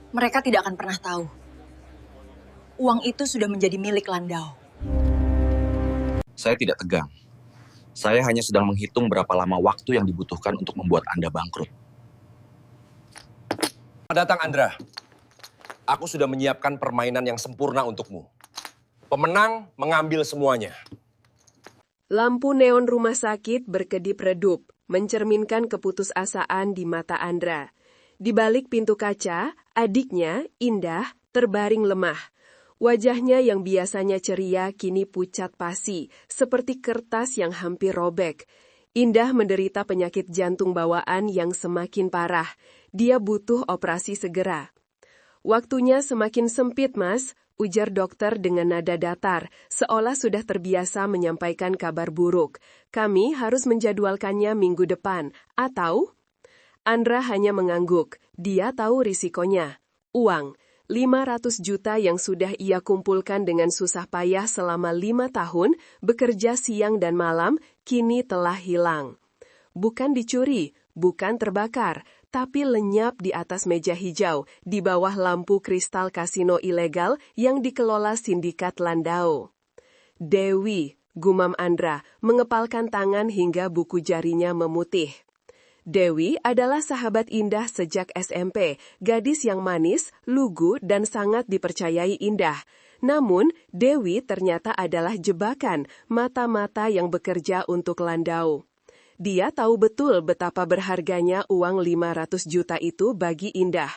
Mereka tidak akan pernah tahu. Uang itu sudah menjadi milik Landau. Saya tidak tegang. Saya hanya sedang menghitung berapa lama waktu yang dibutuhkan untuk membuat Anda bangkrut. Selamat datang, Andra. Aku sudah menyiapkan permainan yang sempurna untukmu. Pemenang mengambil semuanya. Lampu neon rumah sakit berkedip-redup, mencerminkan keputusasaan di mata Andra. Di balik pintu kaca, adiknya, Indah, terbaring lemah. Wajahnya yang biasanya ceria kini pucat pasi, seperti kertas yang hampir robek. Indah menderita penyakit jantung bawaan yang semakin parah. Dia butuh operasi segera. Waktunya semakin sempit, Mas, ujar dokter dengan nada datar, seolah sudah terbiasa menyampaikan kabar buruk. Kami harus menjadwalkannya minggu depan, atau... Andra hanya mengangguk. Dia tahu risikonya. Uang. 500 juta yang sudah ia kumpulkan dengan susah payah selama 5 tahun, bekerja siang dan malam, kini telah hilang. Bukan dicuri, bukan terbakar, tapi lenyap di atas meja hijau, di bawah lampu kristal kasino ilegal yang dikelola sindikat Landau. Dewi, gumam Andra, mengepalkan tangan hingga buku jarinya memutih. Dewi adalah sahabat Indah sejak SMP, gadis yang manis, lugu, dan sangat dipercayai Indah. Namun, Dewi ternyata adalah jebakan, mata-mata yang bekerja untuk Landau. Dia tahu betul betapa berharganya uang 500 juta itu bagi Indah.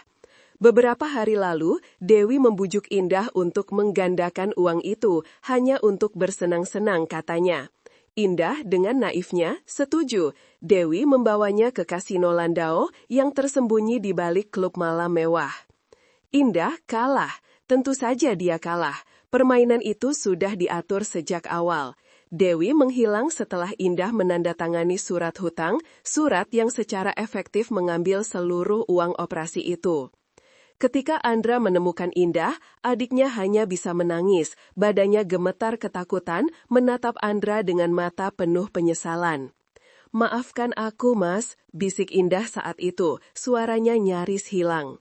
Beberapa hari lalu, Dewi membujuk Indah untuk menggandakan uang itu, hanya untuk bersenang-senang katanya. Indah dengan naifnya setuju. Dewi membawanya ke kasino Landau yang tersembunyi di balik klub malam mewah. Indah kalah. Tentu saja dia kalah. Permainan itu sudah diatur sejak awal. Dewi menghilang setelah Indah menandatangani surat hutang, surat yang secara efektif mengambil seluruh uang operasi itu. Ketika Andra menemukan Indah, adiknya hanya bisa menangis, badannya gemetar ketakutan, menatap Andra dengan mata penuh penyesalan. "Maafkan aku, Mas," bisik Indah saat itu, suaranya nyaris hilang.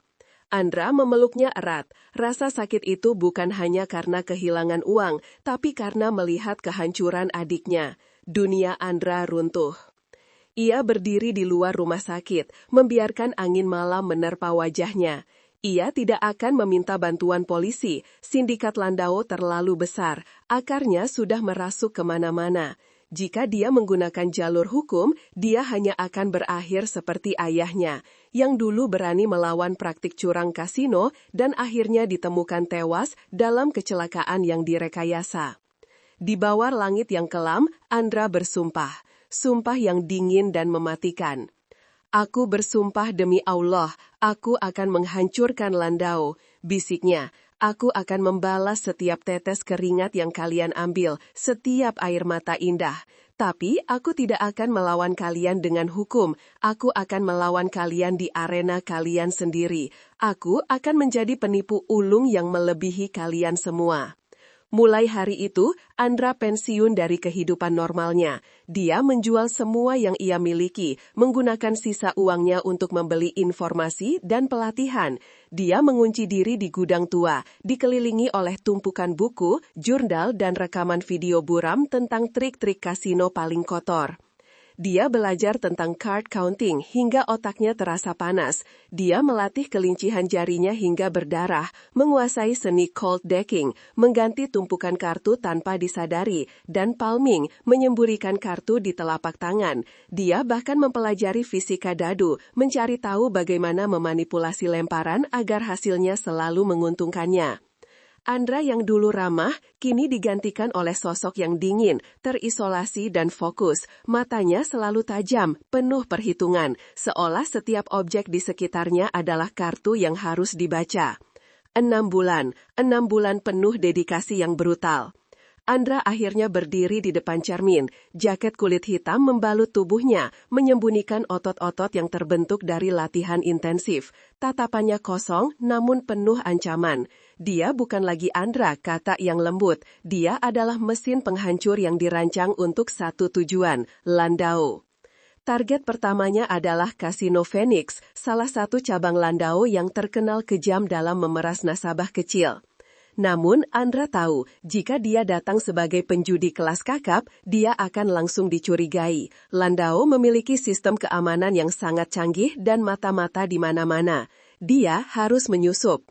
Andra memeluknya erat. Rasa sakit itu bukan hanya karena kehilangan uang, tapi karena melihat kehancuran adiknya. Dunia Andra runtuh. Ia berdiri di luar rumah sakit, membiarkan angin malam menerpa wajahnya. Ia tidak akan meminta bantuan polisi, sindikat Landau terlalu besar, akarnya sudah merasuk kemana-mana. Jika dia menggunakan jalur hukum, dia hanya akan berakhir seperti ayahnya, yang dulu berani melawan praktik curang kasino dan akhirnya ditemukan tewas dalam kecelakaan yang direkayasa. Di bawah langit yang kelam, Andra bersumpah, sumpah yang dingin dan mematikan. "Aku bersumpah demi Allah, aku akan menghancurkan Landau," bisiknya. "Aku akan membalas setiap tetes keringat yang kalian ambil, setiap air mata Indah. Tapi aku tidak akan melawan kalian dengan hukum, aku akan melawan kalian di arena kalian sendiri. Aku akan menjadi penipu ulung yang melebihi kalian semua." Mulai hari itu, Andra pensiun dari kehidupan normalnya. Dia menjual semua yang ia miliki, menggunakan sisa uangnya untuk membeli informasi dan pelatihan. Dia mengunci diri di gudang tua, dikelilingi oleh tumpukan buku, jurnal, dan rekaman video buram tentang trik-trik kasino paling kotor. Dia belajar tentang card counting hingga otaknya terasa panas. Dia melatih kelincihan jarinya hingga berdarah, menguasai seni cold decking, mengganti tumpukan kartu tanpa disadari, dan palming, menyemburikan kartu di telapak tangan. Dia bahkan mempelajari fisika dadu, mencari tahu bagaimana memanipulasi lemparan agar hasilnya selalu menguntungkannya. Andra yang dulu ramah, kini digantikan oleh sosok yang dingin, terisolasi dan fokus. Matanya selalu tajam, penuh perhitungan, seolah setiap objek di sekitarnya adalah kartu yang harus dibaca. 6 bulan penuh dedikasi yang brutal. Andra akhirnya berdiri di depan cermin. Jaket kulit hitam membalut tubuhnya, menyembunyikan otot-otot yang terbentuk dari latihan intensif. Tatapannya kosong, namun penuh ancaman. Dia bukan lagi Andra, kata yang lembut. Dia adalah mesin penghancur yang dirancang untuk satu tujuan, Landau. Target pertamanya adalah Kasino Phoenix, salah satu cabang Landau yang terkenal kejam dalam memeras nasabah kecil. Namun, Andra tahu, jika dia datang sebagai penjudi kelas kakap, dia akan langsung dicurigai. Landau memiliki sistem keamanan yang sangat canggih dan mata-mata di mana-mana. Dia harus menyusup.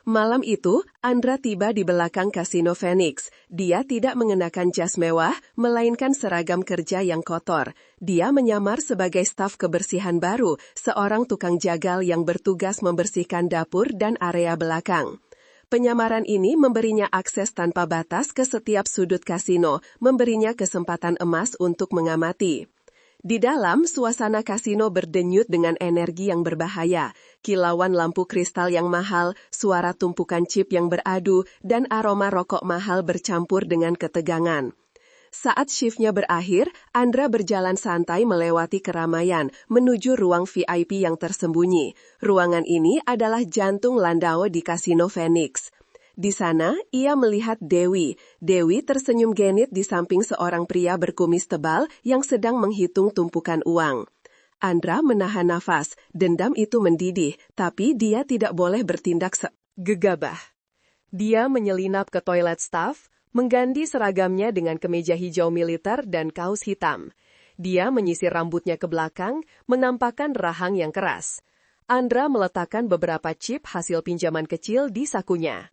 Malam itu, Andra tiba di belakang Kasino Phoenix. Dia tidak mengenakan jas mewah, melainkan seragam kerja yang kotor. Dia menyamar sebagai staf kebersihan baru, seorang tukang jagal yang bertugas membersihkan dapur dan area belakang. Penyamaran ini memberinya akses tanpa batas ke setiap sudut kasino, memberinya kesempatan emas untuk mengamati. Di dalam, suasana kasino berdenyut dengan energi yang berbahaya, kilauan lampu kristal yang mahal, suara tumpukan chip yang beradu, dan aroma rokok mahal bercampur dengan ketegangan. Saat shiftnya berakhir, Andra berjalan santai melewati keramaian, menuju ruang VIP yang tersembunyi. Ruangan ini adalah jantung Landau di Kasino Phoenix. Di sana, ia melihat Dewi. Dewi tersenyum genit di samping seorang pria berkumis tebal yang sedang menghitung tumpukan uang. Andra menahan nafas, dendam itu mendidih, tapi dia tidak boleh bertindak gegabah. Dia menyelinap ke toilet staff, mengganti seragamnya dengan kemeja hijau militer dan kaos hitam. Dia menyisir rambutnya ke belakang, menampakkan rahang yang keras. Andra meletakkan beberapa chip hasil pinjaman kecil di sakunya.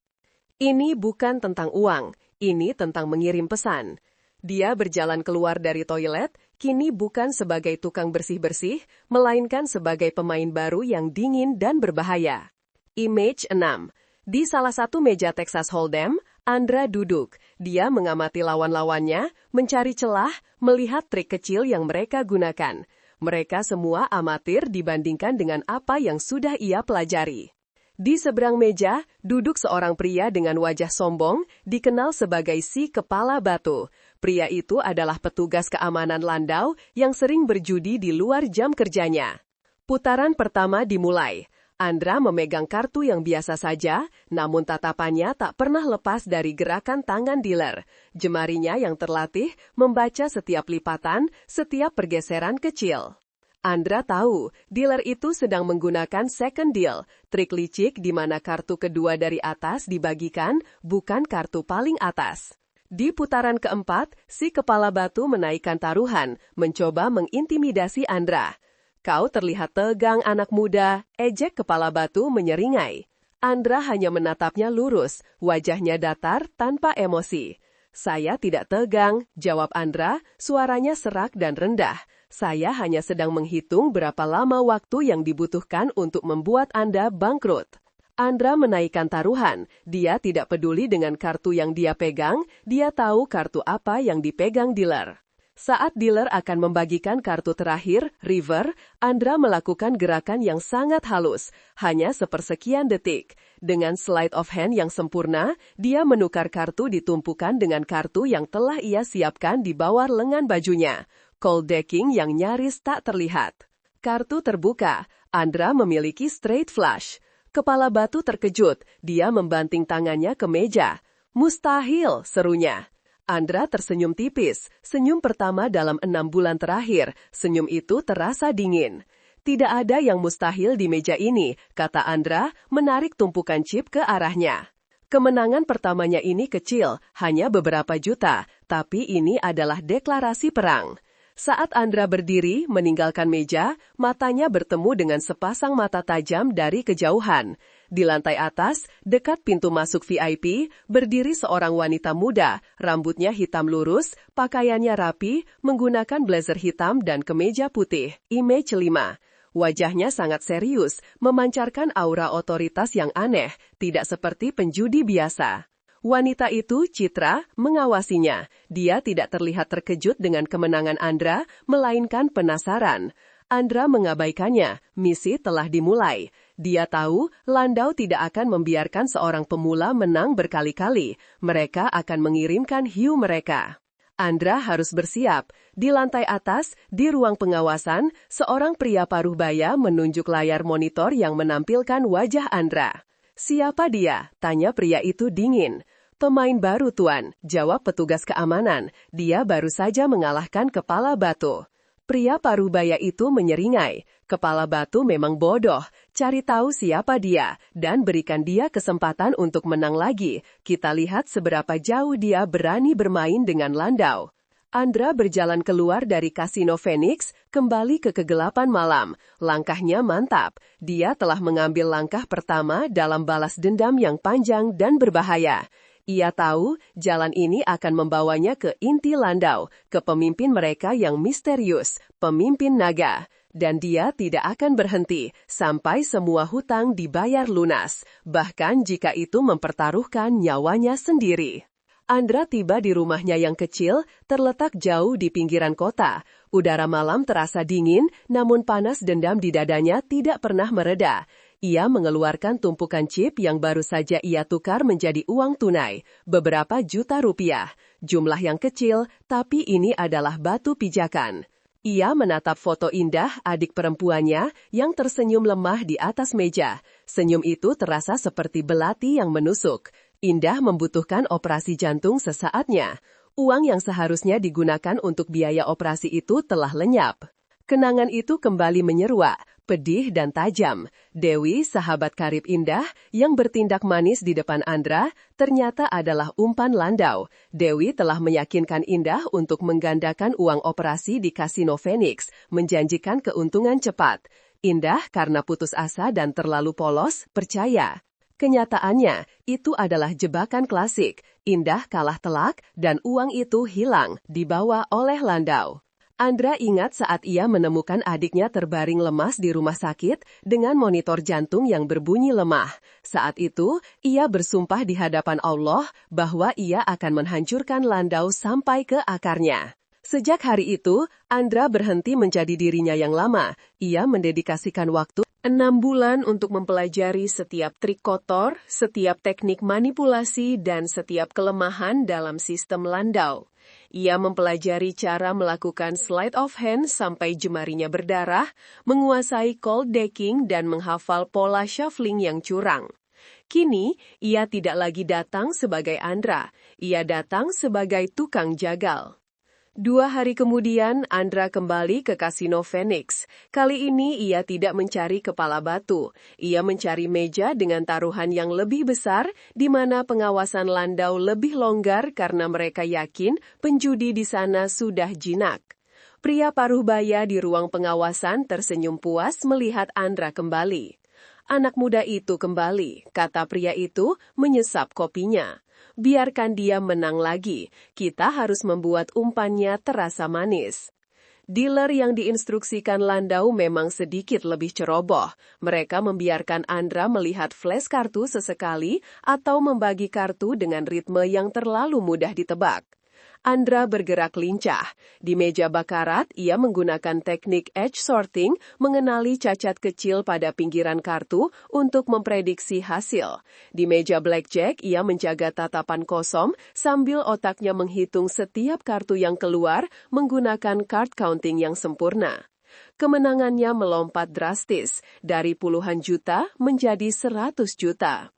Ini bukan tentang uang, ini tentang mengirim pesan. Dia berjalan keluar dari toilet, kini bukan sebagai tukang bersih-bersih, melainkan sebagai pemain baru yang dingin dan berbahaya. Image 6. Di salah satu meja Texas Hold'em, Andra duduk. Dia mengamati lawan-lawannya, mencari celah, melihat trik kecil yang mereka gunakan. Mereka semua amatir dibandingkan dengan apa yang sudah ia pelajari. Di seberang meja, duduk seorang pria dengan wajah sombong, dikenal sebagai si kepala batu. Pria itu adalah petugas keamanan Landau yang sering berjudi di luar jam kerjanya. Putaran pertama dimulai. Andra memegang kartu yang biasa saja, namun tatapannya tak pernah lepas dari gerakan tangan dealer. Jemarinya yang terlatih membaca setiap lipatan, setiap pergeseran kecil. Andra tahu, dealer itu sedang menggunakan second deal, trik licik di mana kartu kedua dari atas dibagikan, bukan kartu paling atas. Di putaran keempat, si kepala batu menaikkan taruhan, mencoba mengintimidasi Andra. Kau terlihat tegang anak muda, ejek kepala batu menyeringai. Andra hanya menatapnya lurus, wajahnya datar tanpa emosi. Saya tidak tegang, jawab Andra, suaranya serak dan rendah. Saya hanya sedang menghitung berapa lama waktu yang dibutuhkan untuk membuat Anda bangkrut. Andra menaikkan taruhan. Dia tidak peduli dengan kartu yang dia pegang, dia tahu kartu apa yang dipegang dealer. Saat dealer akan membagikan kartu terakhir, river, Andra melakukan gerakan yang sangat halus, hanya sepersekian detik. Dengan sleight of hand yang sempurna, dia menukar kartu ditumpukan dengan kartu yang telah ia siapkan di bawah lengan bajunya. Cold decking yang nyaris tak terlihat. Kartu terbuka, Andra memiliki straight flush. Kepala batu terkejut, dia membanting tangannya ke meja. Mustahil, serunya. Andra tersenyum tipis, senyum pertama dalam 6 bulan terakhir, senyum itu terasa dingin. Tidak ada yang mustahil di meja ini, kata Andra, menarik tumpukan chip ke arahnya. Kemenangan pertamanya ini kecil, hanya beberapa juta, tapi ini adalah deklarasi perang. Saat Andra berdiri, meninggalkan meja, matanya bertemu dengan sepasang mata tajam dari kejauhan. Di lantai atas, dekat pintu masuk VIP, berdiri seorang wanita muda, rambutnya hitam lurus, pakaiannya rapi, menggunakan blazer hitam dan kemeja putih. Image 5. Wajahnya sangat serius, memancarkan aura otoritas yang aneh, tidak seperti penjudi biasa. Wanita itu, Citra, mengawasinya. Dia tidak terlihat terkejut dengan kemenangan Andra, melainkan penasaran. Andra mengabaikannya, misi telah dimulai. Dia tahu, Landau tidak akan membiarkan seorang pemula menang berkali-kali. Mereka akan mengirimkan hiu mereka. Andra harus bersiap. Di lantai atas, di ruang pengawasan, seorang pria paruh baya menunjuk layar monitor yang menampilkan wajah Andra. Siapa dia? Tanya pria itu dingin. Pemain baru tuan, jawab petugas keamanan. Dia baru saja mengalahkan kepala batu. Pria parubaya itu menyeringai, kepala batu memang bodoh, cari tahu siapa dia, dan berikan dia kesempatan untuk menang lagi. Kita lihat seberapa jauh dia berani bermain dengan Landau. Andra berjalan keluar dari kasino Phoenix, kembali ke kegelapan malam. Langkahnya mantap, dia telah mengambil langkah pertama dalam balas dendam yang panjang dan berbahaya. Ia tahu jalan ini akan membawanya ke inti Landau, ke pemimpin mereka yang misterius, pemimpin naga. Dan dia tidak akan berhenti sampai semua hutang dibayar lunas, bahkan jika itu mempertaruhkan nyawanya sendiri. Andra tiba di rumahnya yang kecil, terletak jauh di pinggiran kota. Udara malam terasa dingin, namun panas dendam di dadanya tidak pernah mereda. Ia mengeluarkan tumpukan chip yang baru saja ia tukar menjadi uang tunai, beberapa juta rupiah. Jumlah yang kecil, tapi ini adalah batu pijakan. Ia menatap foto Indah, adik perempuannya, yang tersenyum lemah di atas meja. Senyum itu terasa seperti belati yang menusuk. Indah membutuhkan operasi jantung sesaatnya. Uang yang seharusnya digunakan untuk biaya operasi itu telah lenyap. Kenangan itu kembali menyeruak, pedih dan tajam. Dewi, sahabat karib Indah, yang bertindak manis di depan Andra, ternyata adalah umpan Landau. Dewi telah meyakinkan Indah untuk menggandakan uang operasi di kasino Phoenix, menjanjikan keuntungan cepat. Indah, karena putus asa dan terlalu polos, percaya. Kenyataannya, itu adalah jebakan klasik. Indah kalah telak, dan uang itu hilang, dibawa oleh Landau. Andra ingat saat ia menemukan adiknya terbaring lemas di rumah sakit dengan monitor jantung yang berbunyi lemah. Saat itu, ia bersumpah di hadapan Allah bahwa ia akan menghancurkan Landau sampai ke akarnya. Sejak hari itu, Andra berhenti menjadi dirinya yang lama. Ia mendedikasikan waktu 6 bulan untuk mempelajari setiap trik kotor, setiap teknik manipulasi, dan setiap kelemahan dalam sistem Landau. Ia mempelajari cara melakukan sleight of hand sampai jemarinya berdarah, menguasai cold decking, dan menghafal pola shuffling yang curang. Kini, ia tidak lagi datang sebagai Andra, ia datang sebagai tukang jagal. 2 hari kemudian, Andra kembali ke kasino Phoenix. Kali ini ia tidak mencari kepala batu. Ia mencari meja dengan taruhan yang lebih besar, di mana pengawasan Landau lebih longgar karena mereka yakin penjudi di sana sudah jinak. Pria paruhbaya di ruang pengawasan tersenyum puas melihat Andra kembali. Anak muda itu kembali, kata pria itu, menyesap kopinya. Biarkan dia menang lagi, kita harus membuat umpannya terasa manis. Dealer yang diinstruksikan Landau memang sedikit lebih ceroboh. Mereka membiarkan Andra melihat flash kartu sesekali atau membagi kartu dengan ritme yang terlalu mudah ditebak. Andra bergerak lincah. Di meja bakarat, ia menggunakan teknik edge sorting, mengenali cacat kecil pada pinggiran kartu untuk memprediksi hasil. Di meja blackjack, ia menjaga tatapan kosong sambil otaknya menghitung setiap kartu yang keluar menggunakan card counting yang sempurna. Kemenangannya melompat drastis, dari puluhan juta menjadi 100 juta.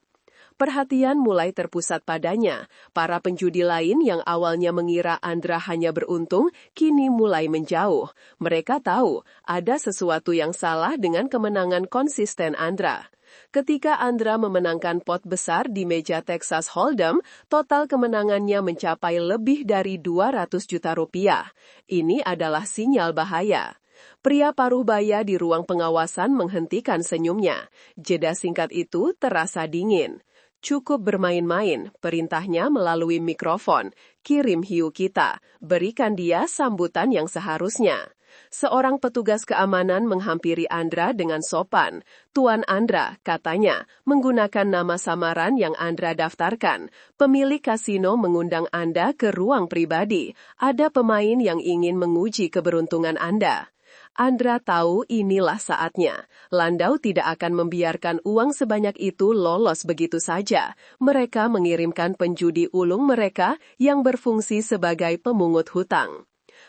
Perhatian mulai terpusat padanya. Para penjudi lain yang awalnya mengira Andra hanya beruntung, kini mulai menjauh. Mereka tahu ada sesuatu yang salah dengan kemenangan konsisten Andra. Ketika Andra memenangkan pot besar di meja Texas Hold'em, total kemenangannya mencapai lebih dari 200 juta rupiah. Ini adalah sinyal bahaya. Pria paruhbaya di ruang pengawasan menghentikan senyumnya. Jeda singkat itu terasa dingin. Cukup bermain-main, perintahnya melalui mikrofon. Kirim hiu kita, berikan dia sambutan yang seharusnya. Seorang petugas keamanan menghampiri Andra dengan sopan. Tuan Andra, katanya, menggunakan nama samaran yang Andra daftarkan. Pemilik kasino mengundang Anda ke ruang pribadi. Ada pemain yang ingin menguji keberuntungan Anda. Andra tahu inilah saatnya. Landau tidak akan membiarkan uang sebanyak itu lolos begitu saja. Mereka mengirimkan penjudi ulung mereka yang berfungsi sebagai pemungut hutang.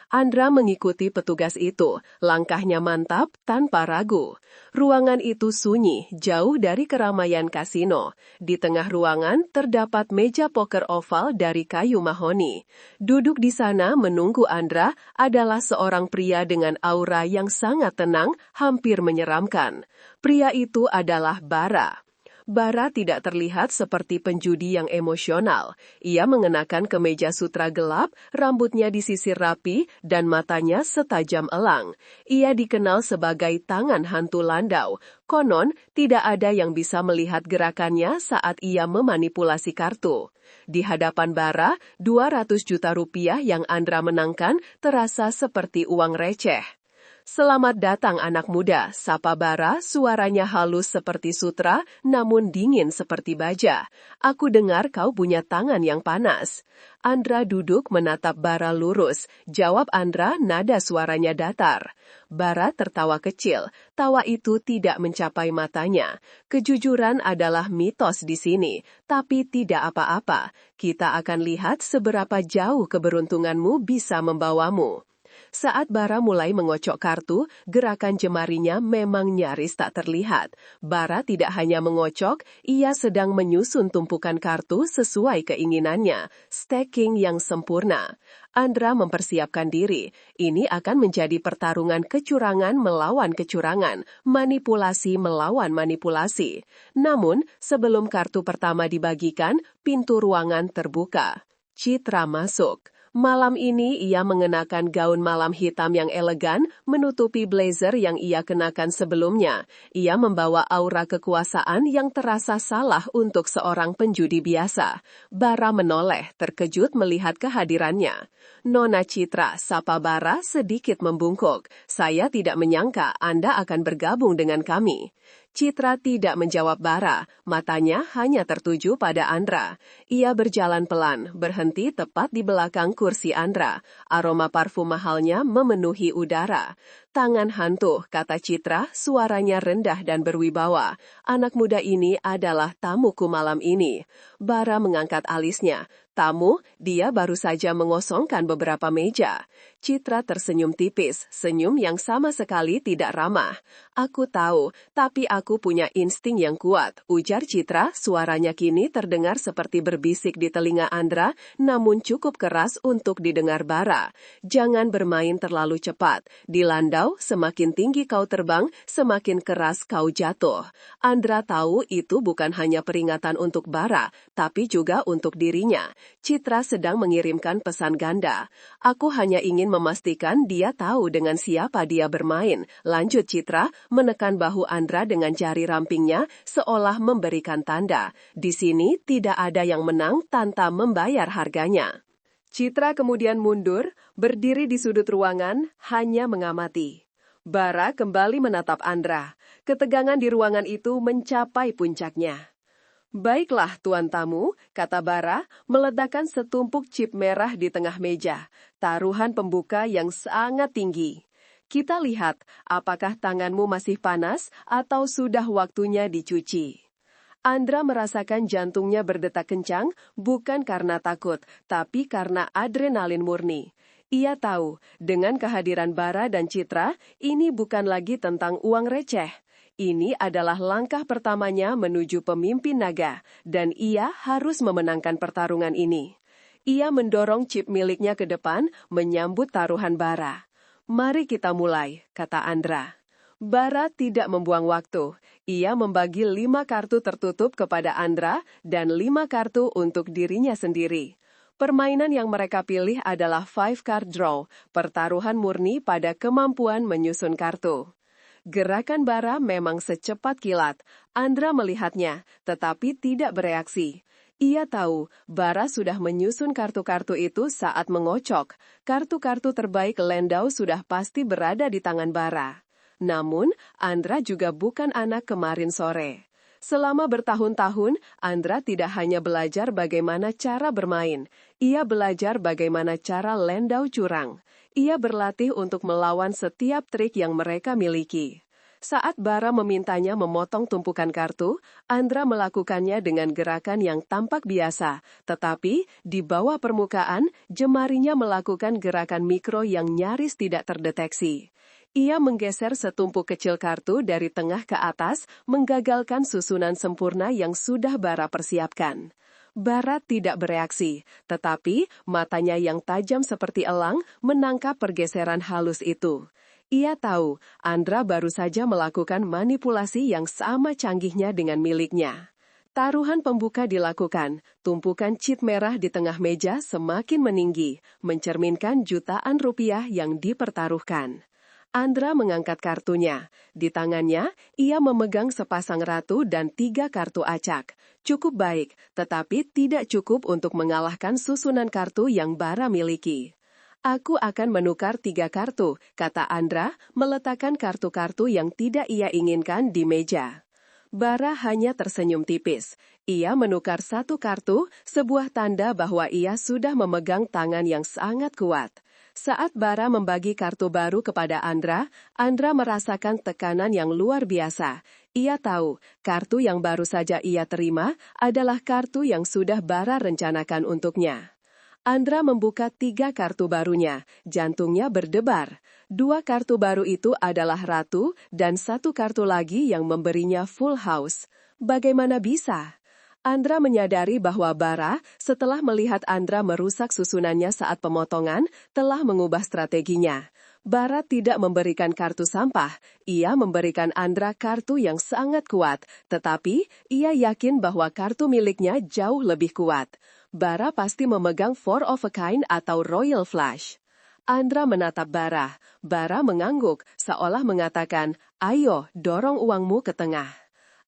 Andra mengikuti petugas itu, langkahnya mantap tanpa ragu. Ruangan itu sunyi, jauh dari keramaian kasino. Di tengah ruangan terdapat meja poker oval dari kayu mahoni. Duduk di sana menunggu Andra adalah seorang pria dengan aura yang sangat tenang, hampir menyeramkan. Pria itu adalah Bara. Bara tidak terlihat seperti penjudi yang emosional. Ia mengenakan kemeja sutra gelap, rambutnya disisir rapi, dan matanya setajam elang. Ia dikenal sebagai tangan hantu landau. Konon, tidak ada yang bisa melihat gerakannya saat ia memanipulasi kartu. Di hadapan Bara, 200 juta rupiah yang Andra menangkan terasa seperti uang receh. Selamat datang anak muda, sapa Bara, suaranya halus seperti sutra, namun dingin seperti baja. Aku dengar kau punya tangan yang panas. Andra duduk menatap Bara lurus, jawab Andra, nada suaranya datar. Bara tertawa kecil, tawa itu tidak mencapai matanya. Kejujuran adalah mitos di sini, tapi tidak apa-apa. Kita akan lihat seberapa jauh keberuntunganmu bisa membawamu. Saat Bara mulai mengocok kartu, gerakan jemarinya memang nyaris tak terlihat. Bara tidak hanya mengocok, ia sedang menyusun tumpukan kartu sesuai keinginannya, stacking yang sempurna. Andra mempersiapkan diri. Ini akan menjadi pertarungan kecurangan melawan kecurangan, manipulasi melawan manipulasi. Namun, sebelum kartu pertama dibagikan, pintu ruangan terbuka. Citra masuk. Malam ini ia mengenakan gaun malam hitam yang elegan, menutupi blazer yang ia kenakan sebelumnya. Ia membawa aura kekuasaan yang terasa salah untuk seorang penjudi biasa. Bara menoleh, terkejut melihat kehadirannya. Nona Citra, sapa Bara sedikit membungkuk. Saya tidak menyangka Anda akan bergabung dengan kami. Citra tidak menjawab Bara, matanya hanya tertuju pada Andra. Ia berjalan pelan, berhenti tepat di belakang kursi Andra. Aroma parfum mahalnya memenuhi udara. Tangan hantu, kata Citra, suaranya rendah dan berwibawa. Anak muda ini adalah tamuku malam ini. Bara mengangkat alisnya. Tamu, dia baru saja mengosongkan beberapa meja. Citra tersenyum tipis, senyum yang sama sekali tidak ramah. Aku tahu, tapi aku punya insting yang kuat, ujar Citra, suaranya kini terdengar seperti berbisik di telinga Andra, namun cukup keras untuk didengar Bara. Jangan bermain terlalu cepat. Di landau, semakin tinggi kau terbang, semakin keras kau jatuh. Andra tahu itu bukan hanya peringatan untuk Bara, tapi juga untuk dirinya. Citra sedang mengirimkan pesan ganda. Aku hanya ingin memastikan dia tahu dengan siapa dia bermain. Lanjut Citra, menekan bahu Andra dengan jari rampingnya, seolah memberikan tanda. Di sini tidak ada yang menang tanpa membayar harganya. Citra kemudian mundur, berdiri di sudut ruangan, hanya mengamati. Bara kembali menatap Andra. Ketegangan di ruangan itu mencapai puncaknya. Baiklah, tuan tamu, kata Bara, meledakkan setumpuk chip merah di tengah meja. Taruhan pembuka yang sangat tinggi. Kita lihat, apakah tanganmu masih panas atau sudah waktunya dicuci. Andra merasakan jantungnya berdetak kencang, bukan karena takut, tapi karena adrenalin murni. Ia tahu, dengan kehadiran Bara dan Citra, ini bukan lagi tentang uang receh. Ini adalah langkah pertamanya menuju pemimpin naga, dan ia harus memenangkan pertarungan ini. Ia mendorong chip miliknya ke depan, menyambut taruhan Bara. Mari kita mulai, kata Andra. Bara tidak membuang waktu. Ia membagi 5 kartu tertutup kepada Andra dan 5 kartu untuk dirinya sendiri. Permainan yang mereka pilih adalah 5 card draw, pertaruhan murni pada kemampuan menyusun kartu. Gerakan Bara memang secepat kilat. Andra melihatnya, tetapi tidak bereaksi. Ia tahu, Bara sudah menyusun kartu-kartu itu saat mengocok. Kartu-kartu terbaik Landau sudah pasti berada di tangan Bara. Namun, Andra juga bukan anak kemarin sore. Selama bertahun-tahun, Andra tidak hanya belajar bagaimana cara bermain. Ia belajar bagaimana cara Landau curang. Ia berlatih untuk melawan setiap trik yang mereka miliki. Saat Bara memintanya memotong tumpukan kartu, Andra melakukannya dengan gerakan yang tampak biasa, tetapi di bawah permukaan, jemarinya melakukan gerakan mikro yang nyaris tidak terdeteksi. Ia menggeser setumpuk kecil kartu dari tengah ke atas, menggagalkan susunan sempurna yang sudah Bara persiapkan. Bara tidak bereaksi, tetapi matanya yang tajam seperti elang menangkap pergeseran halus itu. Ia tahu, Andra baru saja melakukan manipulasi yang sama canggihnya dengan miliknya. Taruhan pembuka dilakukan, tumpukan chip merah di tengah meja semakin meninggi, mencerminkan jutaan rupiah yang dipertaruhkan. Andra mengangkat kartunya. Di tangannya, ia memegang sepasang ratu dan 3 kartu acak. Cukup baik, tetapi tidak cukup untuk mengalahkan susunan kartu yang Bara miliki. Aku akan menukar 3 kartu, kata Andra, meletakkan kartu-kartu yang tidak ia inginkan di meja. Bara hanya tersenyum tipis. Ia menukar 1 kartu, sebuah tanda bahwa ia sudah memegang tangan yang sangat kuat. Saat Bara membagi kartu baru kepada Andra, Andra merasakan tekanan yang luar biasa. Ia tahu, kartu yang baru saja ia terima adalah kartu yang sudah Bara rencanakan untuknya. Andra membuka 3 kartu barunya, jantungnya berdebar. 2 kartu baru itu adalah ratu dan 1 kartu lagi yang memberinya full house. Bagaimana bisa? Andra menyadari bahwa Bara, setelah melihat Andra merusak susunannya saat pemotongan, telah mengubah strateginya. Bara tidak memberikan kartu sampah, ia memberikan Andra kartu yang sangat kuat, tetapi ia yakin bahwa kartu miliknya jauh lebih kuat. Bara pasti memegang 4 of a kind atau royal flush. Andra menatap Bara. Bara mengangguk, seolah mengatakan, "Ayo, dorong uangmu ke tengah."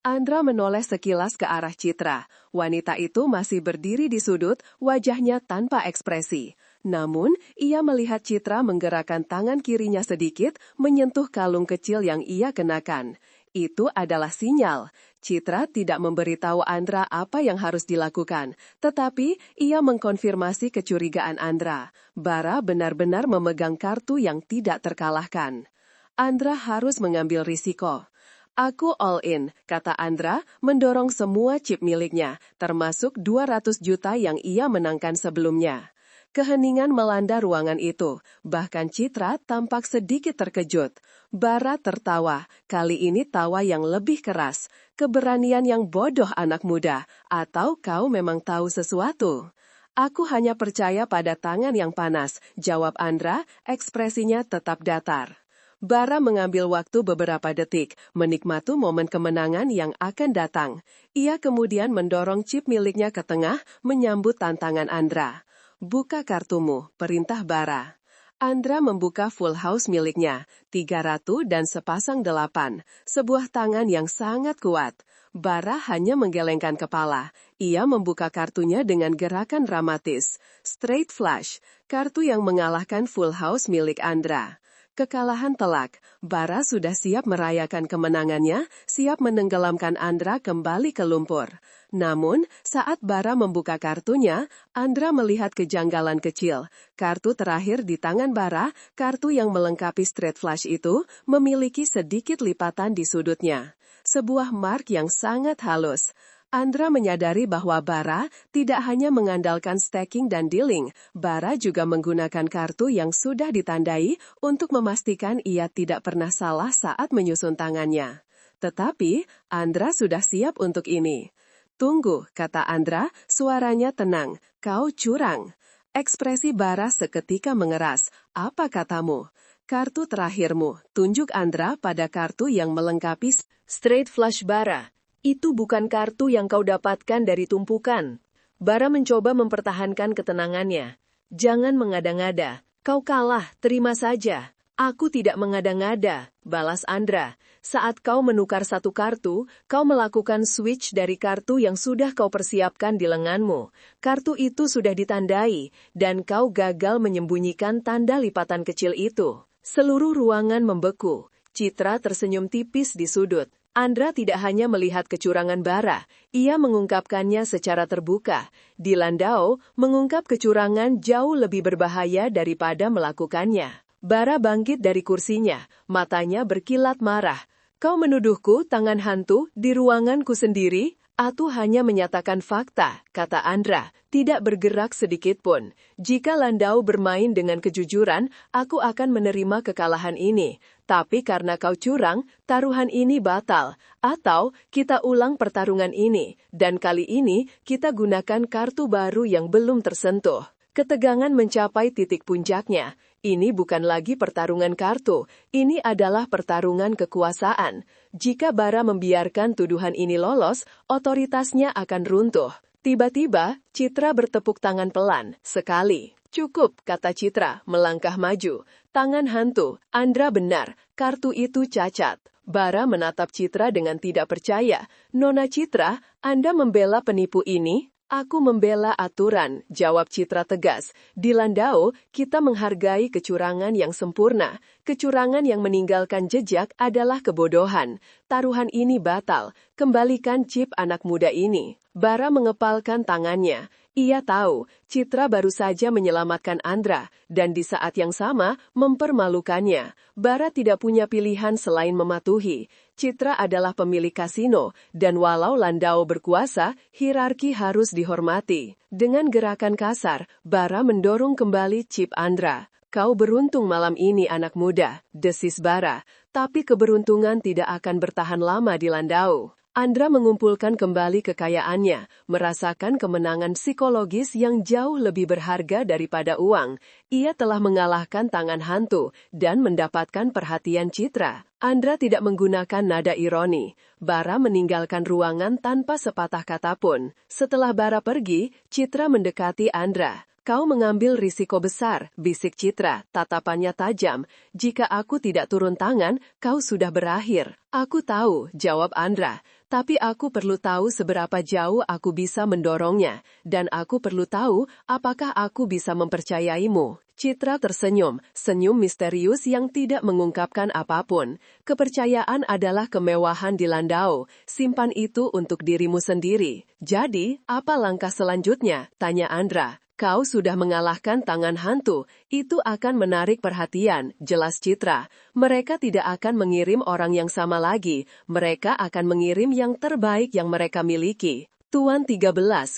Andra menoleh sekilas ke arah Citra. Wanita itu masih berdiri di sudut, wajahnya tanpa ekspresi. Namun, ia melihat Citra menggerakkan tangan kirinya sedikit, menyentuh kalung kecil yang ia kenakan. Itu adalah sinyal. Citra tidak memberitahu Andra apa yang harus dilakukan, tetapi ia mengkonfirmasi kecurigaan Andra. Bara benar-benar memegang kartu yang tidak terkalahkan. Andra harus mengambil risiko. "Aku all in," kata Andra, mendorong semua chip miliknya, termasuk 200 juta yang ia menangkan sebelumnya. Keheningan melanda ruangan itu, bahkan Citra tampak sedikit terkejut. Bara tertawa, kali ini tawa yang lebih keras. "Keberanian yang bodoh anak muda, atau kau memang tahu sesuatu?" "Aku hanya percaya pada tangan yang panas," jawab Andra, ekspresinya tetap datar. Bara mengambil waktu beberapa detik, menikmati momen kemenangan yang akan datang. Ia kemudian mendorong chip miliknya ke tengah, menyambut tantangan Andra. "Buka kartumu," perintah Bara. Andra membuka full house miliknya, 3 ratu dan sepasang 8, sebuah tangan yang sangat kuat. Bara hanya menggelengkan kepala. Ia membuka kartunya dengan gerakan dramatis. Straight flush, kartu yang mengalahkan full house milik Andra. Kekalahan telak. Bara sudah siap merayakan kemenangannya, siap menenggelamkan Andra kembali ke lumpur. Namun, saat Bara membuka kartunya, Andra melihat kejanggalan kecil. Kartu terakhir di tangan Bara, kartu yang melengkapi straight flush itu, memiliki sedikit lipatan di sudutnya. Sebuah mark yang sangat halus. Andra menyadari bahwa Bara tidak hanya mengandalkan stacking dan dealing, Bara juga menggunakan kartu yang sudah ditandai untuk memastikan ia tidak pernah salah saat menyusun tangannya. Tetapi, Andra sudah siap untuk ini. "Tunggu," kata Andra, suaranya tenang, "kau curang." Ekspresi Bara seketika mengeras. "Apa katamu?" "Kartu terakhirmu," tunjuk Andra pada kartu yang melengkapi straight flush Bara. "Itu bukan kartu yang kau dapatkan dari tumpukan." Bara mencoba mempertahankan ketenangannya. "Jangan mengada-ngada. Kau kalah, terima saja." "Aku tidak mengada-ngada," balas Andra. "Saat kau menukar 1 kartu, kau melakukan switch dari kartu yang sudah kau persiapkan di lenganmu. Kartu itu sudah ditandai, dan kau gagal menyembunyikan tanda lipatan kecil itu." Seluruh ruangan membeku. Citra tersenyum tipis di sudut. Andra tidak hanya melihat kecurangan Bara, ia mengungkapkannya secara terbuka. Di Landau, mengungkap kecurangan jauh lebih berbahaya daripada melakukannya. Bara bangkit dari kursinya, matanya berkilat marah. Kau menuduhku tangan hantu di ruanganku sendiri? Aku hanya menyatakan fakta, kata Andra, tidak bergerak sedikit pun. Jika Landau bermain dengan kejujuran, aku akan menerima kekalahan ini. Tapi karena kau curang, taruhan ini batal. Atau kita ulang pertarungan ini, dan kali ini kita gunakan kartu baru yang belum tersentuh. Ketegangan mencapai titik puncaknya. Ini bukan lagi pertarungan kartu, ini adalah pertarungan kekuasaan. Jika Bara membiarkan tuduhan ini lolos, otoritasnya akan runtuh. Tiba-tiba, Citra bertepuk tangan pelan, sekali. Cukup, kata Citra, melangkah maju. Tangan hantu, Andra benar, kartu itu cacat. Bara menatap Citra dengan tidak percaya. Nona Citra, Anda membela penipu ini? Aku membela aturan, jawab Citra tegas. Di Landau, kita menghargai kecurangan yang sempurna. Kecurangan yang meninggalkan jejak adalah kebodohan. Taruhan ini batal. Kembalikan chip anak muda ini. Bara mengepalkan tangannya. Ia tahu, Citra baru saja menyelamatkan Andra, dan di saat yang sama, mempermalukannya. Bara tidak punya pilihan selain mematuhi. Citra adalah pemilik kasino, dan walau Landau berkuasa, hierarki harus dihormati. Dengan gerakan kasar, Bara mendorong kembali chip Andra. Kau beruntung malam ini anak muda, desis Bara. Tapi keberuntungan tidak akan bertahan lama di Landau. Andra mengumpulkan kembali kekayaannya, merasakan kemenangan psikologis yang jauh lebih berharga daripada uang. Ia telah mengalahkan tangan hantu dan mendapatkan perhatian Citra. Andra tidak menggunakan nada ironi. Bara meninggalkan ruangan tanpa sepatah kata pun. Setelah Bara pergi, Citra mendekati Andra. Kau mengambil risiko besar, bisik Citra, tatapannya tajam. Jika aku tidak turun tangan, kau sudah berakhir. Aku tahu, jawab Andra. Tapi aku perlu tahu seberapa jauh aku bisa mendorongnya. Dan aku perlu tahu apakah aku bisa mempercayaimu. Citra tersenyum, senyum misterius yang tidak mengungkapkan apapun. Kepercayaan adalah kemewahan di Landau. Simpan itu untuk dirimu sendiri. Jadi, apa langkah selanjutnya? Tanya Andra. Kau sudah mengalahkan tangan hantu, itu akan menarik perhatian, jelas Citra. Mereka tidak akan mengirim orang yang sama lagi, mereka akan mengirim yang terbaik yang mereka miliki. Tuan 13,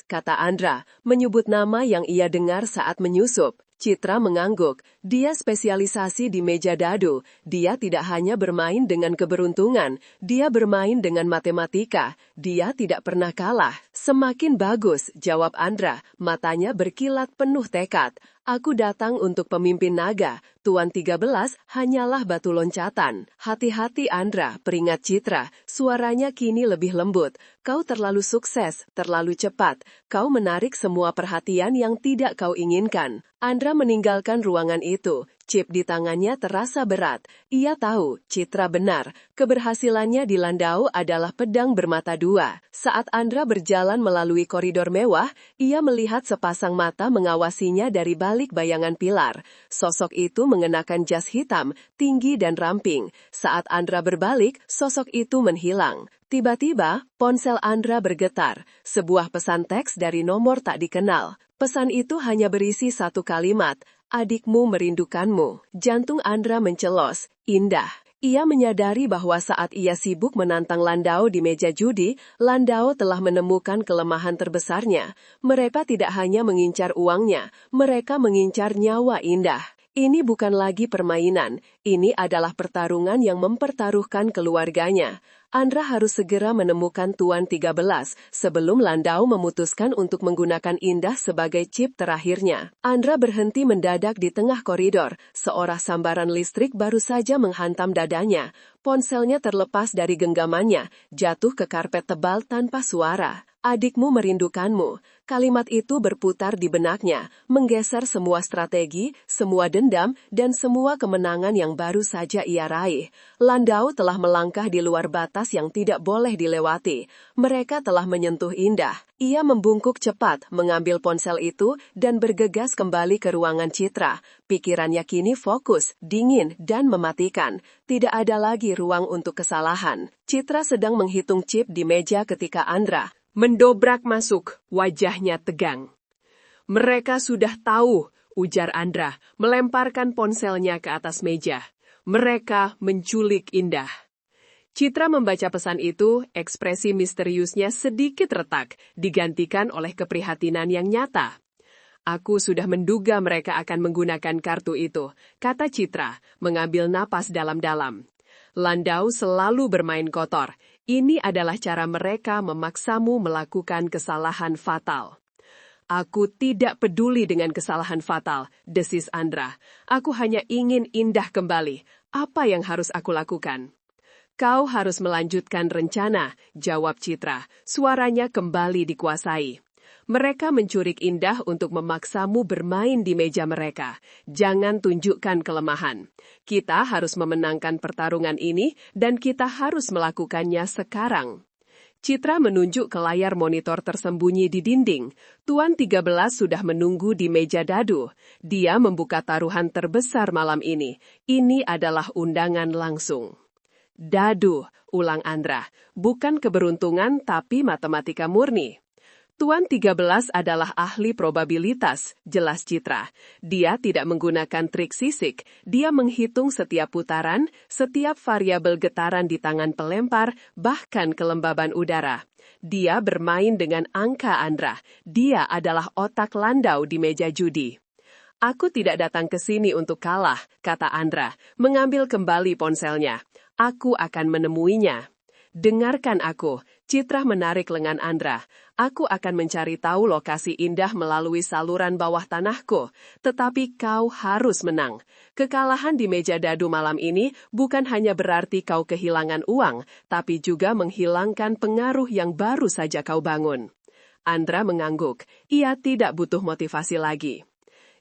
kata Andra, menyebut nama yang ia dengar saat menyusup. Citra mengangguk. Dia spesialisasi di meja dadu. Dia tidak hanya bermain dengan keberuntungan, dia bermain dengan matematika. Dia tidak pernah kalah. Semakin bagus, jawab Andra, matanya berkilat penuh tekad. Aku datang untuk pemimpin naga. Tuan 13 hanyalah batu loncatan. Hati-hati Andra, peringat Citra. Suaranya kini lebih lembut. Kau terlalu sukses, terlalu cepat. Kau menarik semua perhatian yang tidak kau inginkan. Andra meninggalkan ruangan itu. Chip di tangannya terasa berat. Ia tahu, Citra benar. Keberhasilannya di Landau adalah pedang bermata dua. Saat Andra berjalan melalui koridor mewah, ia melihat sepasang mata mengawasinya dari balik bayangan pilar. Sosok itu mengenakan jas hitam, tinggi dan ramping. Saat Andra berbalik, sosok itu menghilang. Tiba-tiba, ponsel Andra bergetar. Sebuah pesan teks dari nomor tak dikenal. Pesan itu hanya berisi satu kalimat. Adikmu merindukanmu. Jantung Andra mencelos. Indah. Ia menyadari bahwa saat ia sibuk menantang Landau di meja judi, Landau telah menemukan kelemahan terbesarnya. Mereka tidak hanya mengincar uangnya, mereka mengincar nyawa Indah. Ini bukan lagi permainan, ini adalah pertarungan yang mempertaruhkan keluarganya. Andra harus segera menemukan Tuan 13 sebelum Landau memutuskan untuk menggunakan Indah sebagai chip terakhirnya. Andra berhenti mendadak di tengah koridor. Seorang sambaran listrik baru saja menghantam dadanya. Ponselnya terlepas dari genggamannya, jatuh ke karpet tebal tanpa suara. Adikmu merindukanmu. Kalimat itu berputar di benaknya, menggeser semua strategi, semua dendam, dan semua kemenangan yang baru saja ia raih. Landau telah melangkah di luar batas yang tidak boleh dilewati. Mereka telah menyentuh Indah. Ia membungkuk cepat, mengambil ponsel itu, dan bergegas kembali ke ruangan Citra. Pikirannya kini fokus, dingin, dan mematikan. Tidak ada lagi ruang untuk kesalahan. Citra sedang menghitung chip di meja ketika Andra mendobrak masuk, wajahnya tegang. Mereka sudah tahu, ujar Andra, melemparkan ponselnya ke atas meja. Mereka menculik Indah. Citra membaca pesan itu, ekspresi misteriusnya sedikit retak, digantikan oleh keprihatinan yang nyata. Aku sudah menduga mereka akan menggunakan kartu itu, kata Citra, mengambil napas dalam-dalam. Landau selalu bermain kotor. Ini adalah cara mereka memaksamu melakukan kesalahan fatal. Aku tidak peduli dengan kesalahan fatal, desis Andra. Aku hanya ingin Indah kembali. Apa yang harus aku lakukan? Kau harus melanjutkan rencana, jawab Citra. Suaranya kembali dikuasai. Mereka mencurik Indah untuk memaksamu bermain di meja mereka. Jangan tunjukkan kelemahan. Kita harus memenangkan pertarungan ini dan kita harus melakukannya sekarang. Citra menunjuk ke layar monitor tersembunyi di dinding. Tuan 13 sudah menunggu di meja dadu. Dia membuka taruhan terbesar malam ini. Ini adalah undangan langsung. Dadu, ulang Andra. Bukan keberuntungan tapi matematika murni. Tuan 13 adalah ahli probabilitas, jelas Citra. Dia tidak menggunakan trik sisik, dia menghitung setiap putaran, setiap variabel getaran di tangan pelempar, bahkan kelembaban udara. Dia bermain dengan angka Andra. Dia adalah otak Landau di meja judi. Aku tidak datang ke sini untuk kalah, kata Andra, mengambil kembali ponselnya. Aku akan menemuinya. Dengarkan aku, Citra menarik lengan Andra. Aku akan mencari tahu lokasi Indah melalui saluran bawah tanahku, tetapi kau harus menang. Kekalahan di meja dadu malam ini bukan hanya berarti kau kehilangan uang, tapi juga menghilangkan pengaruh yang baru saja kau bangun. Andra mengangguk, ia tidak butuh motivasi lagi.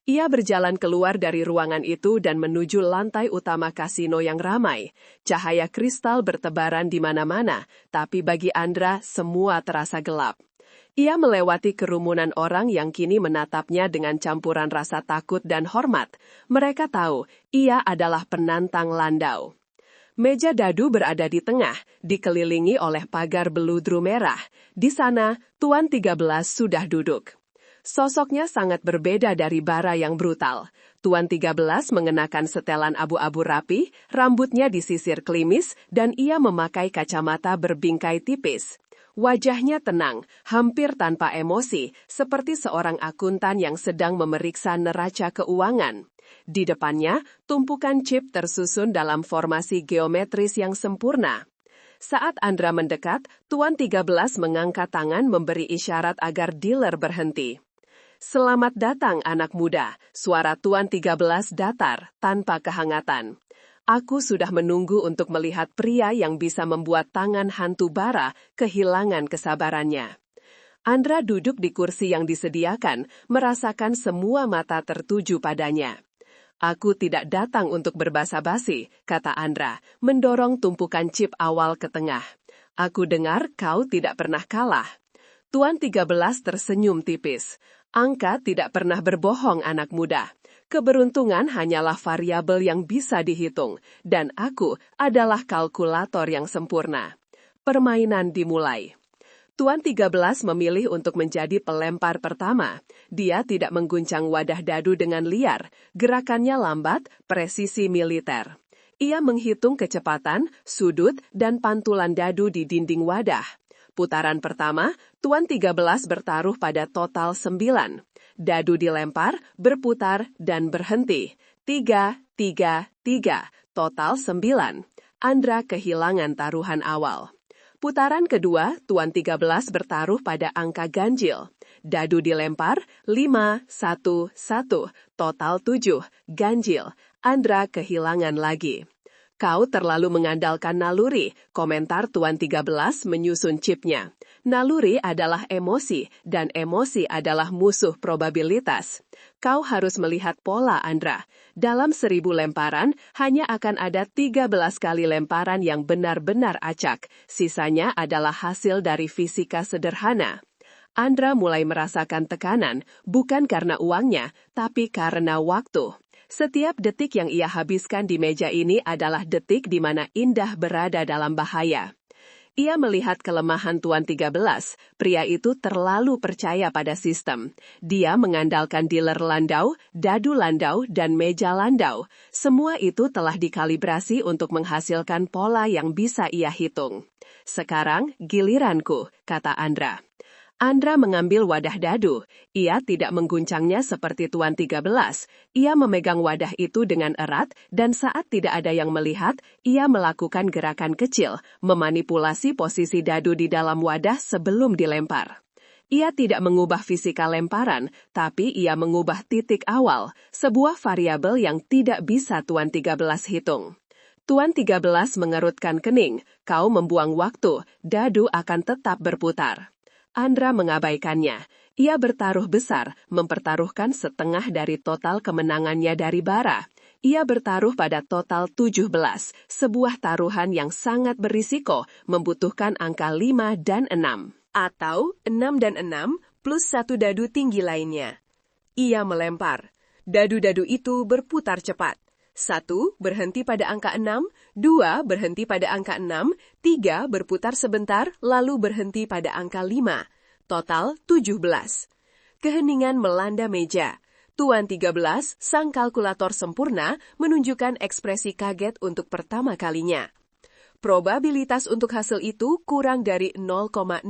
Ia berjalan keluar dari ruangan itu dan menuju lantai utama kasino yang ramai. Cahaya kristal bertebaran di mana-mana, tapi bagi Andra semua terasa gelap. Ia melewati kerumunan orang yang kini menatapnya dengan campuran rasa takut dan hormat. Mereka tahu ia adalah penantang Landau. Meja dadu berada di tengah, dikelilingi oleh pagar beludru merah. Di sana, Tuan 13 sudah duduk. Sosoknya sangat berbeda dari bara yang brutal. Tuan 13 mengenakan setelan abu-abu rapi, rambutnya disisir klimis, dan ia memakai kacamata berbingkai tipis. Wajahnya tenang, hampir tanpa emosi, seperti seorang akuntan yang sedang memeriksa neraca keuangan. Di depannya, tumpukan chip tersusun dalam formasi geometris yang sempurna. Saat Andra mendekat, Tuan 13 mengangkat tangan memberi isyarat agar dealer berhenti. Selamat datang anak muda, suara Tuan 13 datar, tanpa kehangatan. Aku sudah menunggu untuk melihat pria yang bisa membuat tangan hantu bara kehilangan kesabarannya. Andra duduk di kursi yang disediakan, merasakan semua mata tertuju padanya. Aku tidak datang untuk berbasa-basi, kata Andra, mendorong tumpukan chip awal ke tengah. Aku dengar kau tidak pernah kalah. Tuan 13 tersenyum tipis. Angka tidak pernah berbohong anak muda. Keberuntungan hanyalah variabel yang bisa dihitung, dan aku adalah kalkulator yang sempurna. Permainan dimulai. Tuan 13 memilih untuk menjadi pelempar pertama. Dia tidak mengguncang wadah dadu dengan liar, gerakannya lambat, presisi militer. Ia menghitung kecepatan, sudut, dan pantulan dadu di dinding wadah. Putaran pertama, Tuan 13 bertaruh pada total 9. Dadu dilempar, berputar, dan berhenti. 3, 3, 3, total 9. Andra kehilangan taruhan awal. Putaran kedua, Tuan 13 bertaruh pada angka ganjil. Dadu dilempar, 5, 1, 1, total 7, ganjil. Andra kehilangan lagi. Kau terlalu mengandalkan naluri, komentar Tuan 13 menyusun chipnya. Naluri adalah emosi, dan emosi adalah musuh probabilitas. Kau harus melihat pola, Andra. Dalam 1000 lemparan, hanya akan ada 13 kali lemparan yang benar-benar acak. Sisanya adalah hasil dari fisika sederhana. Andra mulai merasakan tekanan, bukan karena uangnya, tapi karena waktu. Setiap detik yang ia habiskan di meja ini adalah detik di mana Indah berada dalam bahaya. Ia melihat kelemahan Tuan 13, pria itu terlalu percaya pada sistem. Dia mengandalkan dealer landau, dadu landau, dan meja landau. Semua itu telah dikalibrasi untuk menghasilkan pola yang bisa ia hitung. Sekarang giliranku, kata Andra. Andra mengambil wadah dadu. Ia tidak mengguncangnya seperti Tuan 13. Ia memegang wadah itu dengan erat dan saat tidak ada yang melihat, ia melakukan gerakan kecil, memanipulasi posisi dadu di dalam wadah sebelum dilempar. Ia tidak mengubah fisika lemparan, tapi ia mengubah titik awal, sebuah variabel yang tidak bisa Tuan 13 hitung. Tuan 13 mengerutkan kening, kau membuang waktu, dadu akan tetap berputar. Andra mengabaikannya. Ia bertaruh besar, mempertaruhkan setengah dari total kemenangannya dari bara. Ia bertaruh pada total 17, sebuah taruhan yang sangat berisiko, membutuhkan angka 5 dan 6. Atau 6 dan 6 plus 1 dadu tinggi lainnya. Ia melempar. Dadu-dadu itu berputar cepat. 1 berhenti pada angka 6, 2 berhenti pada angka 6, 3 berputar sebentar lalu berhenti pada angka 5. Total 17. Keheningan melanda meja. Tuan 13, sang kalkulator sempurna, menunjukkan ekspresi kaget untuk pertama kalinya. Probabilitas untuk hasil itu kurang dari 0,01%,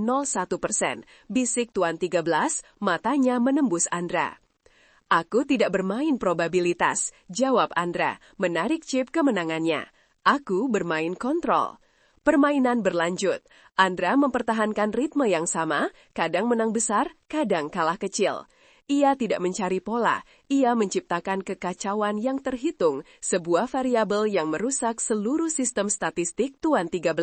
bisik Tuan 13, matanya menembus Andra. Aku tidak bermain probabilitas, jawab Andra, menarik chip kemenangannya. Aku bermain kontrol. Permainan berlanjut. Andra mempertahankan ritme yang sama, kadang menang besar, kadang kalah kecil. Ia tidak mencari pola, ia menciptakan kekacauan yang terhitung, sebuah variabel yang merusak seluruh sistem statistik Tuan 13.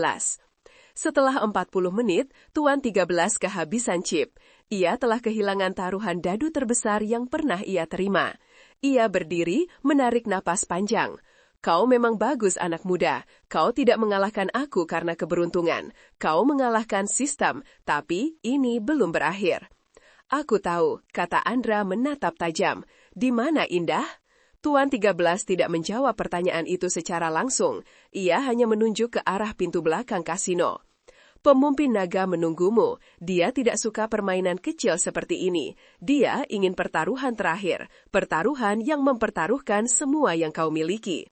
Setelah 40 menit, Tuan 13 kehabisan chip. Ia telah kehilangan taruhan dadu terbesar yang pernah ia terima. Ia berdiri, menarik napas panjang. Kau memang bagus anak muda. Kau tidak mengalahkan aku karena keberuntungan. Kau mengalahkan sistem, tapi ini belum berakhir. Aku tahu, kata Andra menatap tajam. Di mana Indah? Tuan 13 tidak menjawab pertanyaan itu secara langsung. Ia hanya menunjuk ke arah pintu belakang kasino. Pemimpin naga menunggumu. Dia tidak suka permainan kecil seperti ini. Dia ingin pertaruhan terakhir. Pertaruhan yang mempertaruhkan semua yang kau miliki.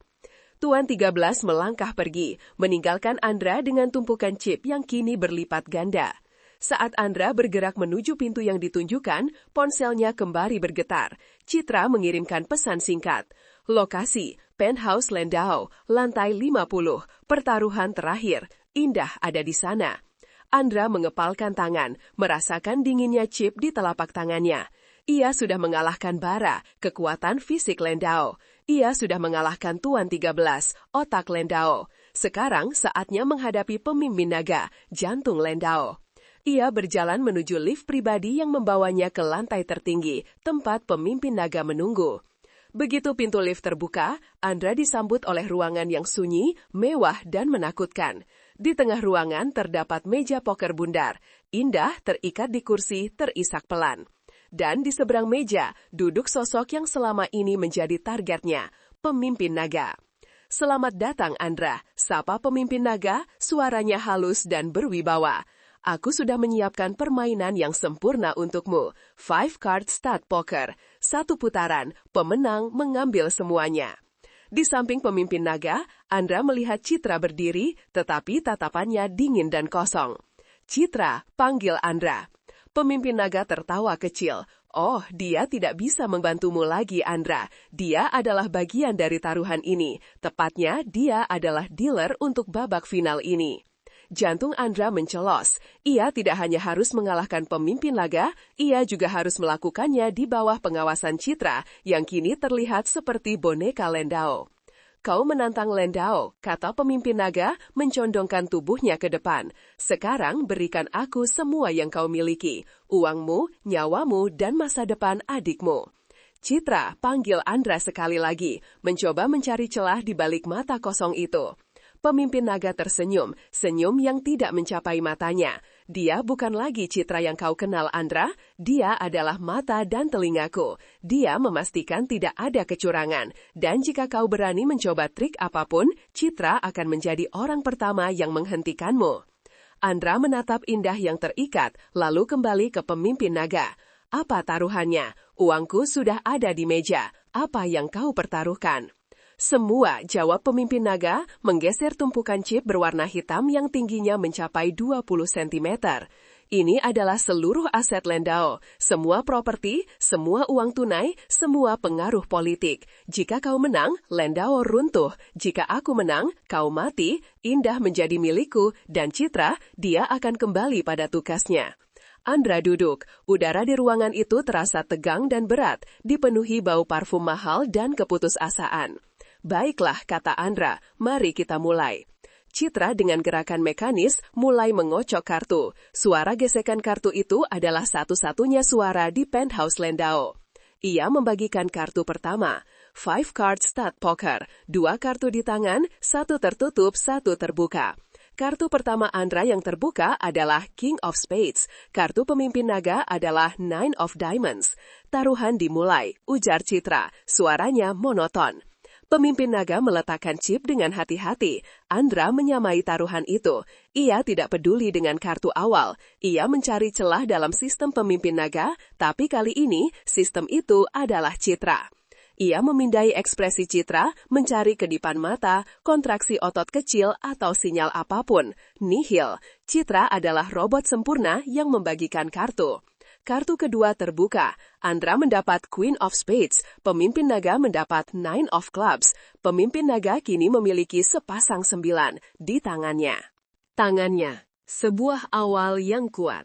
Tuan 13 melangkah pergi, meninggalkan Andra dengan tumpukan chip yang kini berlipat ganda. Saat Andra bergerak menuju pintu yang ditunjukkan, ponselnya kembali bergetar. Citra mengirimkan pesan singkat. Lokasi, Penthouse Landau, lantai 50, pertaruhan terakhir. Indah ada di sana. Andra mengepalkan tangan, merasakan dinginnya chip di telapak tangannya. Ia sudah mengalahkan bara, kekuatan fisik Landau. Ia sudah mengalahkan Tuan 13, otak Landau. Sekarang saatnya menghadapi pemimpin naga, jantung Landau. Ia berjalan menuju lift pribadi yang membawanya ke lantai tertinggi, tempat pemimpin naga menunggu. Begitu pintu lift terbuka, Andra disambut oleh ruangan yang sunyi, mewah, dan menakutkan. Di tengah ruangan terdapat meja poker bundar. Indah terikat di kursi, terisak pelan. Dan di seberang meja, duduk sosok yang selama ini menjadi targetnya, pemimpin naga. Selamat datang, Andra, sapa pemimpin naga, suaranya halus dan berwibawa. Aku sudah menyiapkan permainan yang sempurna untukmu. 5 card stud poker. 1 putaran, pemenang mengambil semuanya. Di samping pemimpin naga, Andra melihat Citra berdiri, tetapi tatapannya dingin dan kosong. Citra, panggil Andra. Pemimpin naga tertawa kecil. Oh, dia tidak bisa membantumu lagi, Andra. Dia adalah bagian dari taruhan ini. Tepatnya, dia adalah dealer untuk babak final ini. Jantung Andra mencelos. Ia tidak hanya harus mengalahkan pemimpin naga, ia juga harus melakukannya di bawah pengawasan Citra yang kini terlihat seperti boneka Landau. Kau menantang Landau, kata pemimpin naga mencondongkan tubuhnya ke depan. Sekarang berikan aku semua yang kau miliki, uangmu, nyawamu, dan masa depan adikmu. Citra panggil Andra sekali lagi, mencoba mencari celah di balik mata kosong itu. Pemimpin naga tersenyum, senyum yang tidak mencapai matanya. Dia bukan lagi Citra yang kau kenal, Andra. Dia adalah mata dan telingaku. Dia memastikan tidak ada kecurangan. Dan jika kau berani mencoba trik apapun, Citra akan menjadi orang pertama yang menghentikanmu. Andra menatap Indah yang terikat, lalu kembali ke pemimpin naga. Apa taruhannya? Uangku sudah ada di meja. Apa yang kau pertaruhkan? Semua, jawab pemimpin naga, menggeser tumpukan chip berwarna hitam yang tingginya mencapai 20 cm. Ini adalah seluruh aset Lendao, semua properti, semua uang tunai, semua pengaruh politik. Jika kau menang, Lendao runtuh. Jika aku menang, kau mati, Indah menjadi milikku, dan Citra, dia akan kembali pada tugasnya. Andra duduk. Udara di ruangan itu terasa tegang dan berat, dipenuhi bau parfum mahal dan keputusasaan. Baiklah, kata Andra, mari kita mulai. Citra dengan gerakan mekanis mulai mengocok kartu. Suara gesekan kartu itu adalah satu-satunya suara di penthouse Lendao. Ia membagikan kartu pertama, 5 card stud poker, 2 kartu di tangan, 1 tertutup, 1 terbuka. Kartu pertama Andra yang terbuka adalah King of Spades. Kartu pemimpin naga adalah 9 of Diamonds. Taruhan dimulai, ujar Citra, suaranya monoton. Pemimpin naga meletakkan chip dengan hati-hati. Andra menyamai taruhan itu. Ia tidak peduli dengan kartu awal. Ia mencari celah dalam sistem pemimpin naga, tapi kali ini sistem itu adalah Citra. Ia memindai ekspresi Citra, mencari kedipan mata, kontraksi otot kecil, atau sinyal apapun. Nihil. Citra adalah robot sempurna yang membagikan kartu. Kartu kedua terbuka. Andra mendapat Queen of Spades. Pemimpin naga mendapat 9 of Clubs. Pemimpin naga kini memiliki sepasang 9 di tangannya. Tangannya, sebuah awal yang kuat.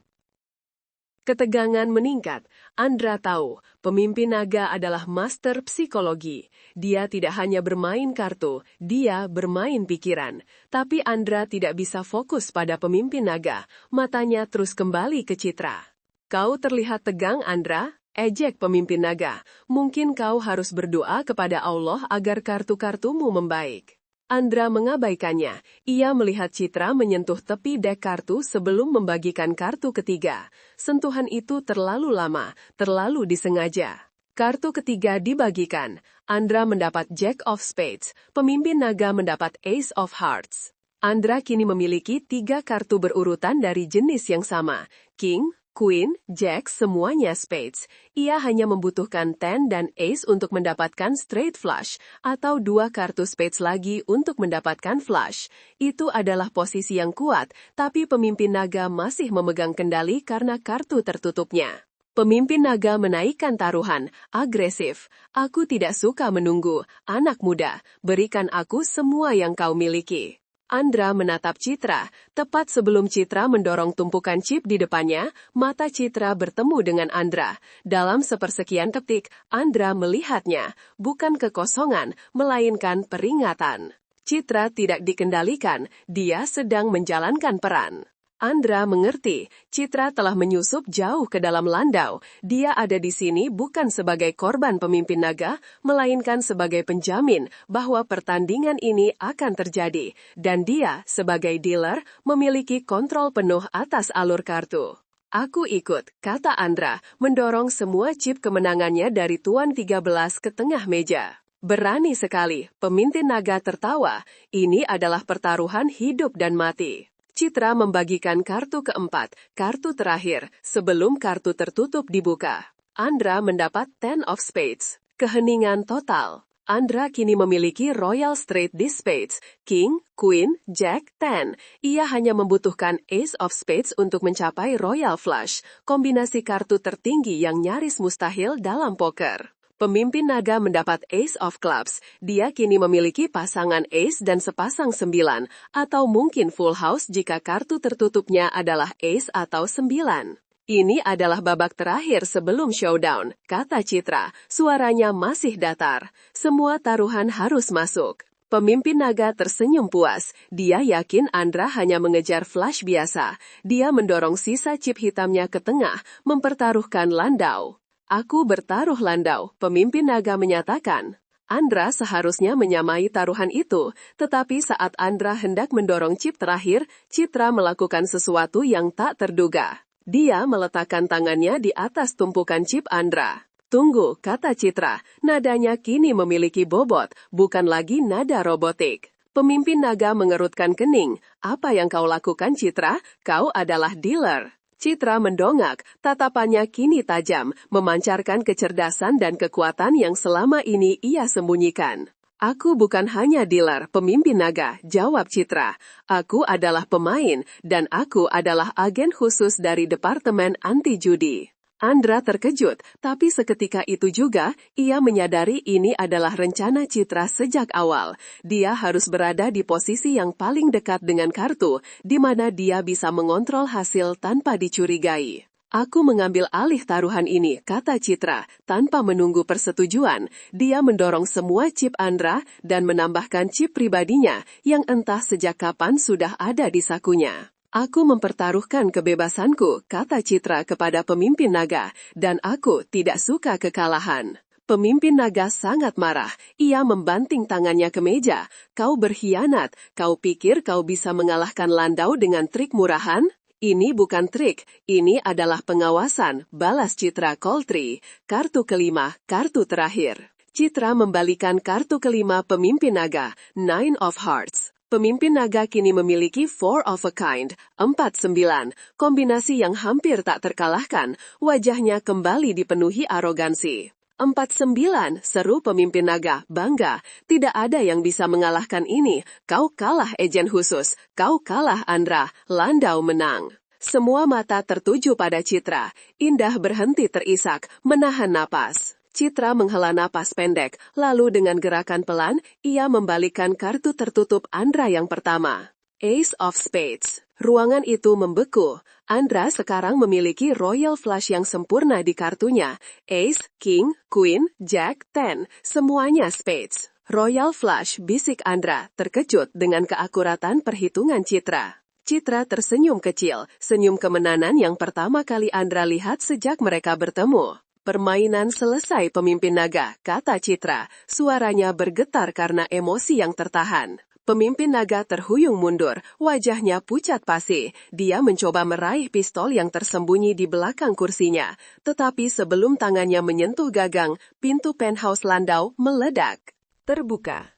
Ketegangan meningkat. Andra tahu, pemimpin naga adalah master psikologi. Dia tidak hanya bermain kartu, dia bermain pikiran. Tapi Andra tidak bisa fokus pada pemimpin naga. Matanya terus kembali ke Citra. Kau terlihat tegang, Andra, ejek pemimpin naga. Mungkin kau harus berdoa kepada Allah agar kartu-kartumu membaik. Andra mengabaikannya. Ia melihat Citra menyentuh tepi dek kartu sebelum membagikan kartu ketiga. Sentuhan itu terlalu lama, terlalu disengaja. Kartu ketiga dibagikan. Andra mendapat Jack of Spades. Pemimpin naga mendapat Ace of Hearts. Andra kini memiliki 3 kartu berurutan dari jenis yang sama. King, Queen, Jack, semuanya spades. Ia hanya membutuhkan 10 dan ace untuk mendapatkan straight flush, atau 2 kartu spades lagi untuk mendapatkan flush. Itu adalah posisi yang kuat, tapi pemimpin naga masih memegang kendali karena kartu tertutupnya. Pemimpin naga menaikkan taruhan, agresif. Aku tidak suka menunggu, anak muda, berikan aku semua yang kau miliki. Andra menatap Citra. Tepat sebelum Citra mendorong tumpukan chip di depannya, mata Citra bertemu dengan Andra. Dalam sepersekian detik, Andra melihatnya, bukan kekosongan, melainkan peringatan. Citra tidak dikendalikan, dia sedang menjalankan peran. Andra mengerti, Citra telah menyusup jauh ke dalam Landau. Dia ada di sini bukan sebagai korban pemimpin naga, melainkan sebagai penjamin bahwa pertandingan ini akan terjadi. Dan dia, sebagai dealer, memiliki kontrol penuh atas alur kartu. Aku ikut, kata Andra, mendorong semua chip kemenangannya dari tuan 13 ke tengah meja. Berani sekali, pemimpin naga tertawa. Ini adalah pertaruhan hidup dan mati. Citra membagikan kartu keempat, kartu terakhir, sebelum kartu tertutup dibuka. Andra mendapat 10 of Spades. Keheningan total. Andra kini memiliki Royal Straight di Spades, King, Queen, Jack, 10. Ia hanya membutuhkan Ace of Spades untuk mencapai Royal Flush, kombinasi kartu tertinggi yang nyaris mustahil dalam poker. Pemimpin naga mendapat Ace of Clubs. Dia kini memiliki pasangan Ace dan sepasang 9, atau mungkin full house jika kartu tertutupnya adalah Ace atau 9. Ini adalah babak terakhir sebelum showdown, kata Citra. Suaranya masih datar. Semua taruhan harus masuk. Pemimpin naga tersenyum puas. Dia yakin Andra hanya mengejar flush biasa. Dia mendorong sisa chip hitamnya ke tengah, mempertaruhkan Landau. Aku bertaruh Landau, pemimpin naga menyatakan. Andra seharusnya menyamai taruhan itu, tetapi saat Andra hendak mendorong chip terakhir, Citra melakukan sesuatu yang tak terduga. Dia meletakkan tangannya di atas tumpukan chip Andra. Tunggu, kata Citra, nadanya kini memiliki bobot, bukan lagi nada robotik. Pemimpin naga mengerutkan kening. Apa yang kau lakukan, Citra? Kau adalah dealer. Citra mendongak, tatapannya kini tajam, memancarkan kecerdasan dan kekuatan yang selama ini ia sembunyikan. Aku bukan hanya dealer, pemimpin naga, jawab Citra. Aku adalah pemain, dan aku adalah agen khusus dari Departemen Anti Judi. Andra terkejut, tapi seketika itu juga, ia menyadari ini adalah rencana Citra sejak awal. Dia harus berada di posisi yang paling dekat dengan kartu, di mana dia bisa mengontrol hasil tanpa dicurigai. Aku mengambil alih taruhan ini, kata Citra, tanpa menunggu persetujuan. Dia mendorong semua chip Andra dan menambahkan chip pribadinya, yang entah sejak kapan sudah ada di sakunya. Aku mempertaruhkan kebebasanku, kata Citra kepada pemimpin naga, dan aku tidak suka kekalahan. Pemimpin naga sangat marah. Ia membanting tangannya ke meja. Kau berkhianat. Kau pikir kau bisa mengalahkan Landau dengan trik murahan? Ini bukan trik, ini adalah pengawasan, balas Citra Coltree. Kartu kelima, kartu terakhir. Citra membalikan kartu kelima pemimpin naga, Nine of Hearts. Pemimpin naga kini memiliki Four of a Kind, 4-9, kombinasi yang hampir tak terkalahkan, wajahnya kembali dipenuhi arogansi. 4-9, seru pemimpin naga, bangga, tidak ada yang bisa mengalahkan ini, kau kalah agen khusus, kau kalah Andra, Landau menang. Semua mata tertuju pada Citra, Indah berhenti terisak, menahan napas. Citra menghela napas pendek, lalu dengan gerakan pelan, ia membalikkan kartu tertutup Andra yang pertama. Ace of Spades. Ruangan itu membeku. Andra sekarang memiliki Royal Flush yang sempurna di kartunya. Ace, King, Queen, Jack, Ten, semuanya Spades. Royal Flush, bisik Andra, terkejut dengan keakuratan perhitungan Citra. Citra tersenyum kecil, senyum kemenanan yang pertama kali Andra lihat sejak mereka bertemu. Permainan selesai pemimpin naga, kata Citra. Suaranya bergetar karena emosi yang tertahan. Pemimpin naga terhuyung mundur, wajahnya pucat pasi. Dia mencoba meraih pistol yang tersembunyi di belakang kursinya. Tetapi sebelum tangannya menyentuh gagang, pintu penthouse Landau meledak. Terbuka.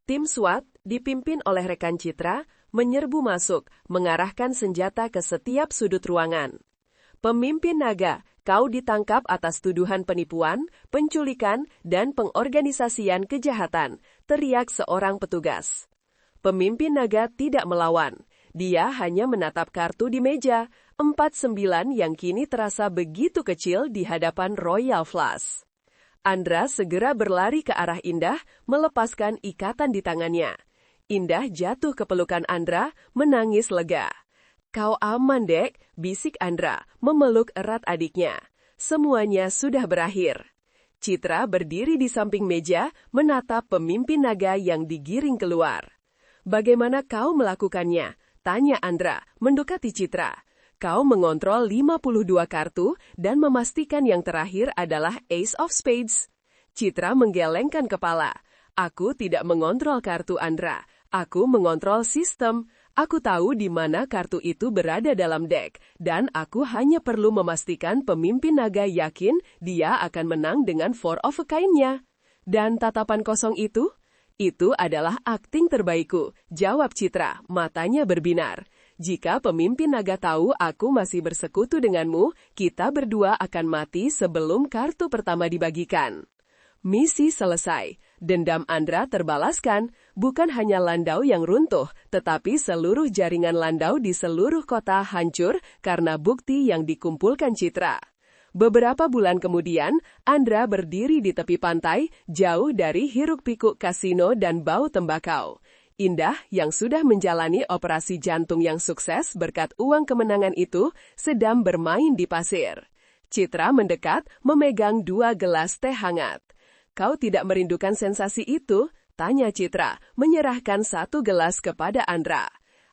Tim SWAT, dipimpin oleh rekan Citra, menyerbu masuk, mengarahkan senjata ke setiap sudut ruangan. Pemimpin naga, kau ditangkap atas tuduhan penipuan, penculikan, dan pengorganisasian kejahatan, teriak seorang petugas. Pemimpin naga tidak melawan. Dia hanya menatap kartu di meja, 4-9 yang kini terasa begitu kecil di hadapan Royal Flush. Andra segera berlari ke arah Indah, melepaskan ikatan di tangannya. Indah jatuh ke pelukan Andra, menangis lega. Kau aman, Dek, bisik Andra, memeluk erat adiknya. Semuanya sudah berakhir. Citra berdiri di samping meja, menatap pemimpin naga yang digiring keluar. Bagaimana kau melakukannya? Tanya Andra, mendekati Citra. Kau mengontrol 52 kartu dan memastikan yang terakhir adalah Ace of Spades. Citra menggelengkan kepala. Aku tidak mengontrol kartu Andra. Aku mengontrol sistem. Aku tahu di mana kartu itu berada dalam deck, dan aku hanya perlu memastikan pemimpin naga yakin dia akan menang dengan Four of a Kind-nya. Dan tatapan kosong itu? Itu adalah akting terbaikku, jawab Citra, matanya berbinar. Jika pemimpin naga tahu aku masih bersekutu denganmu, kita berdua akan mati sebelum kartu pertama dibagikan. Misi selesai. Dendam Andra terbalaskan, bukan hanya Landau yang runtuh, tetapi seluruh jaringan Landau di seluruh kota hancur karena bukti yang dikumpulkan Citra. Beberapa bulan kemudian, Andra berdiri di tepi pantai, jauh dari hiruk-pikuk kasino dan bau tembakau. Indah, yang sudah menjalani operasi jantung yang sukses berkat uang kemenangan itu, sedang bermain di pasir. Citra mendekat, memegang 2 gelas teh hangat. Kau tidak merindukan sensasi itu? Tanya Citra, menyerahkan 1 gelas kepada Andra.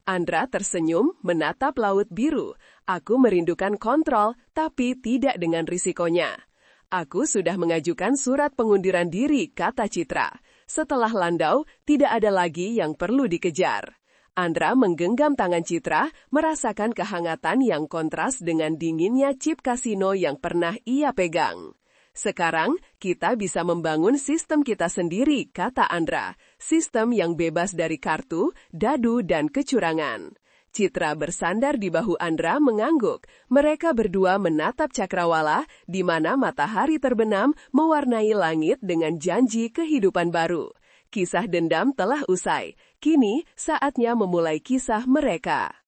Andra tersenyum, menatap laut biru. Aku merindukan kontrol, tapi tidak dengan risikonya. Aku sudah mengajukan surat pengunduran diri, kata Citra. Setelah Landau, tidak ada lagi yang perlu dikejar. Andra menggenggam tangan Citra, merasakan kehangatan yang kontras dengan dinginnya chip kasino yang pernah ia pegang. Sekarang, kita bisa membangun sistem kita sendiri, kata Andra. Sistem yang bebas dari kartu, dadu, dan kecurangan. Citra bersandar di bahu Andra mengangguk. Mereka berdua menatap cakrawala, di mana matahari terbenam mewarnai langit dengan janji kehidupan baru. Kisah dendam telah usai. Kini, saatnya memulai kisah mereka.